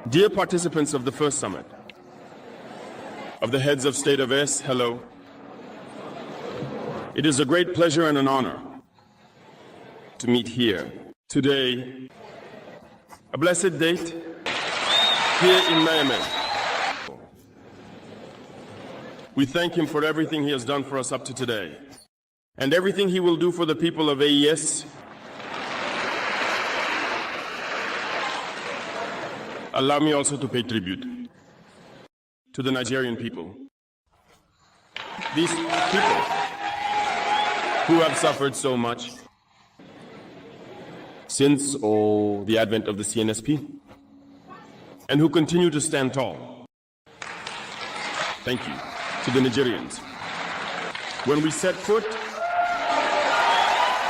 Dear participants of the first summit, of the heads of state of S, hello. It is a great pleasure and an honor to meet here today, a blessed date, here in Niamey. We thank him for everything he has done for us up to today, and everything he will do for the people of AES. Allow me also to pay tribute to the Nigerian people. These people who have suffered so much since the advent of the CNSP, and who continue to stand tall. Thank you to the Nigerians. When we set foot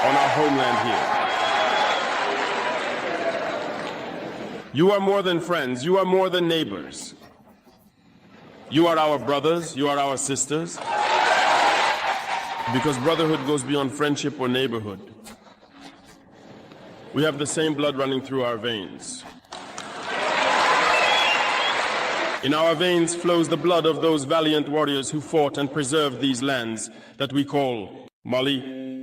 on our homeland here, you are more than friends, you are more than neighbors. You are our brothers, you are our sisters, because brotherhood goes beyond friendship or neighborhood. We have the same blood running through our veins. In our veins flows the blood of those valiant warriors who fought and preserved these lands that we call Mali,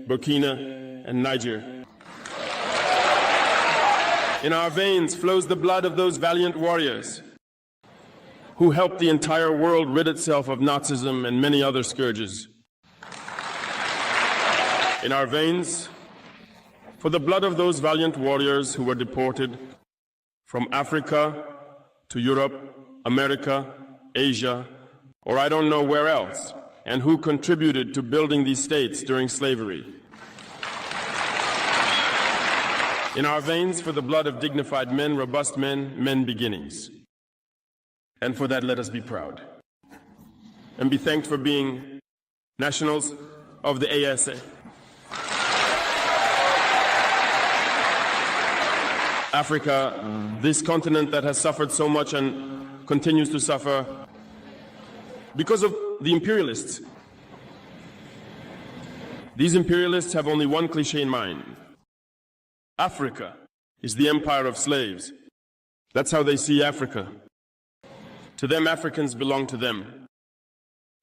Burkina, and Niger. In our veins flows the blood of those valiant warriors who helped the entire world rid itself of Nazism and many other scourges. In our veins, for the blood of those valiant warriors who were deported from Africa to Europe, America, Asia, or I don't know where else, and who contributed to building these states during slavery. In our veins, for the blood of dignified men, robust men, men beginnings. And for that, let us be proud and be thanked for being nationals of the ASA. Africa, this continent that has suffered so much and continues to suffer because of the imperialists. These imperialists have only one cliché in mind. Africa is the empire of slaves. That's how they see Africa. To them, Africans belong to them.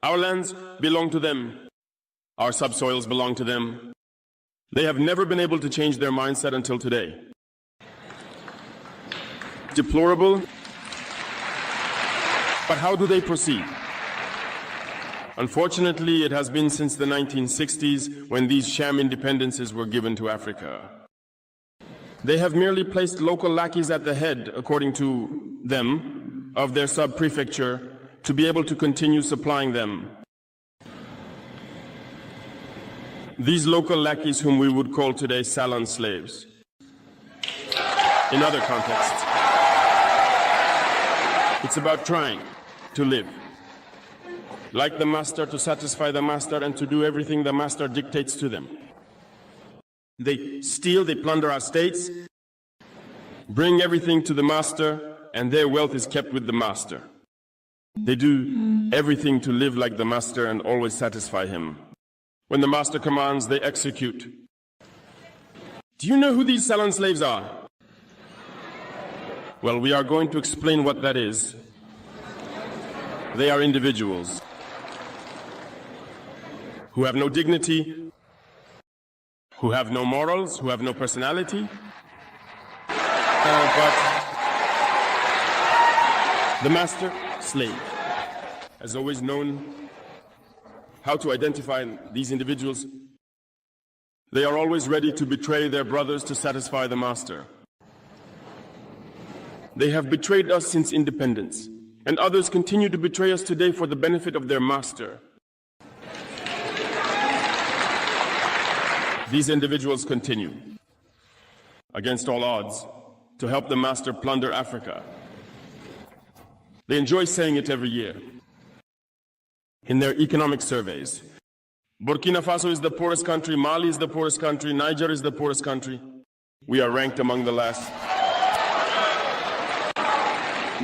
Our lands belong to them. Our subsoils belong to them. They have never been able to change their mindset until today. Deplorable, but how do they proceed? Unfortunately, it has been since the 1960s when these sham independences were given to Africa. They have merely placed local lackeys at the head, according to them, of their sub-prefecture to be able to continue supplying them. These local lackeys whom we would call today salon slaves. In other contexts, it's about trying to live like the master, to satisfy the master, and to do everything the master dictates to them. They steal, they plunder our states, bring everything to the master, and their wealth is kept with the master. They do everything to live like the master and always satisfy him. When the master commands, they execute. Do you know who these salon slaves are? Well, we are going to explain what that is. They are individuals who have no dignity, who have no morals, who have no personality. But the master slave has always known how to identify these individuals. They are always ready to betray their brothers to satisfy the master. They have betrayed us since independence, and others continue to betray us today for the benefit of their master. These individuals continue, against all odds, to help the master plunder Africa. They enjoy saying it every year in their economic surveys. Burkina Faso is the poorest country, Mali is the poorest country, Niger is the poorest country. We are ranked among the last.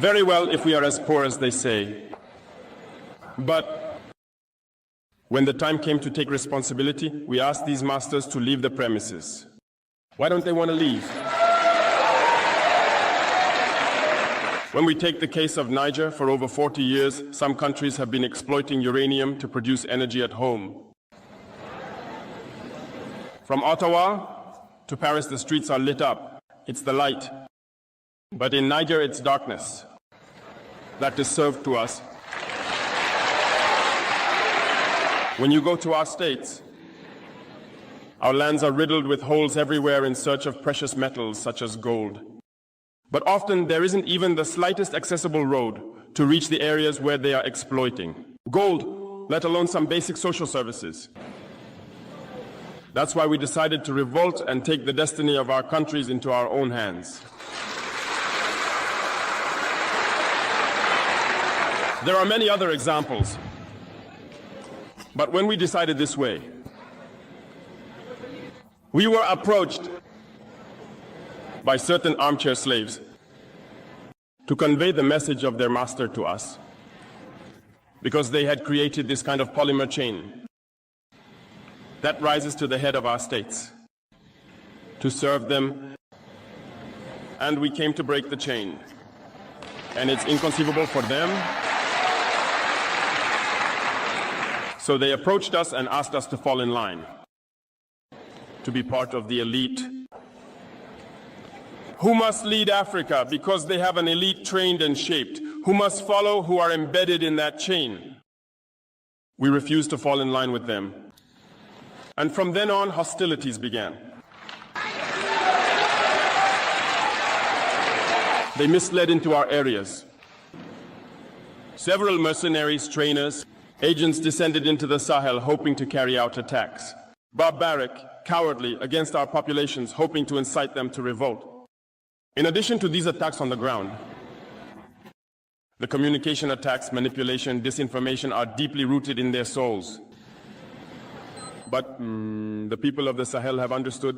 Very well, if we are as poor as they say. But when the time came to take responsibility, we asked these masters to leave the premises. Why don't they want to leave? When we take the case of Niger, for over 40 years, some countries have been exploiting uranium to produce energy at home. From Ottawa to Paris, the streets are lit up. It's the light. But in Niger, it's darkness that is served to us. When you go to our states, our lands are riddled with holes everywhere in search of precious metals such as gold. But often there isn't even the slightest accessible road to reach the areas where they are exploiting. Gold, let alone some basic social services. That's why we decided to revolt and take the destiny of our countries into our own hands. There are many other examples. But when we decided this way, we were approached by certain armchair slaves to convey the message of their master to us, because they had created this kind of polymer chain that rises to the head of our states to serve them, and we came to break the chain. And it's inconceivable for them. So they approached us and asked us to fall in line, to be part of the elite who must lead Africa because they have an elite trained and shaped, who must follow, who are embedded in that chain. We refused to fall in line with them. And from then on, hostilities began. They misled into our areas. Several mercenaries, trainers, agents descended into the Sahel hoping to carry out attacks. Barbaric, cowardly, against our populations, hoping to incite them to revolt. In addition to these attacks on the ground, the communication attacks, manipulation, disinformation are deeply rooted in their souls. But the people of the Sahel have understood,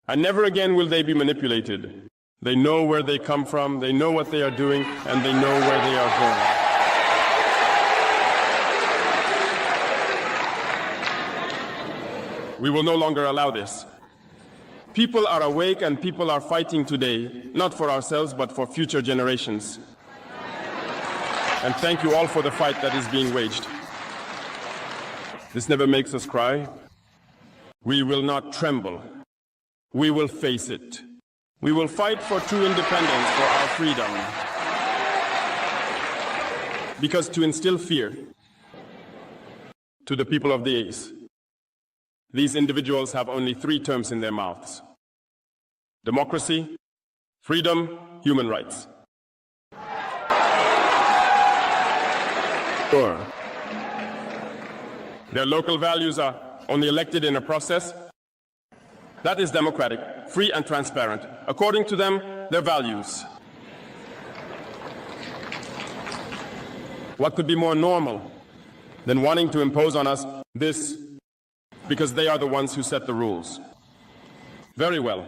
and never again will they be manipulated. They know where they come from, they know what they are doing, and they know where they are going. We will no longer allow this. People are awake and people are fighting today, not for ourselves, but for future generations. And thank you all for the fight that is being waged. This never makes us cry. We will not tremble. We will face it. We will fight for true independence, for our freedom. Because to instill fear to the people of the East, these individuals have only 3 terms in their mouths: democracy, freedom, human rights. Sure. Their local values are only elected in a process that is democratic, free and transparent. According to them, their values. What could be more normal than wanting to impose on us this, because they are the ones who set the rules? Very well.